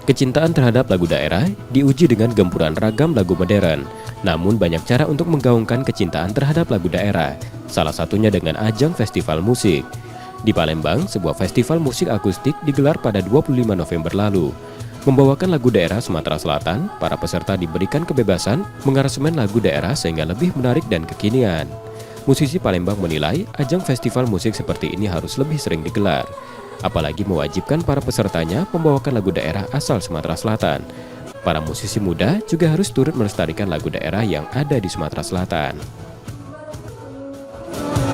Kecintaan terhadap lagu daerah diuji dengan gempuran ragam lagu modern. Namun banyak cara untuk menggaungkan kecintaan terhadap lagu daerah, salah satunya dengan ajang festival musik. Di Palembang, sebuah festival musik akustik digelar pada 25 November lalu. Membawakan lagu daerah Sumatera Selatan, para peserta diberikan kebebasan mengaransemen lagu daerah sehingga lebih menarik dan kekinian. Musisi Palembang menilai ajang festival musik seperti ini harus lebih sering digelar. Apalagi mewajibkan para pesertanya membawakan lagu daerah asal Sumatera Selatan. Para musisi muda juga harus turut melestarikan lagu daerah yang ada di Sumatera Selatan.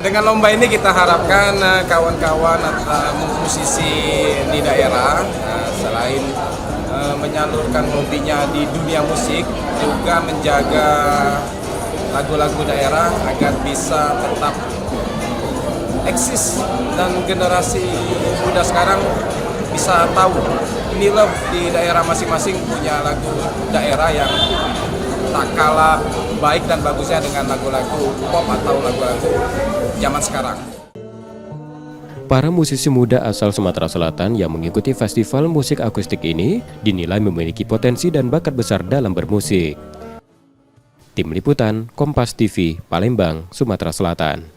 Dengan lomba ini kita harapkan kawan-kawan musisi di daerah selain menyalurkan hobinya di dunia musik, juga menjaga lagu-lagu daerah agar bisa tetap eksis dan generasi muda sekarang bisa tahu ini loh di daerah masing-masing punya lagu daerah yang tak kalah baik dan bagusnya dengan lagu-lagu pop atau lagu-lagu zaman sekarang. Para musisi muda asal Sumatera Selatan yang mengikuti festival musik akustik ini dinilai memiliki potensi dan bakat besar dalam bermusik. Tim Liputan, Kompas TV, Palembang, Sumatera Selatan.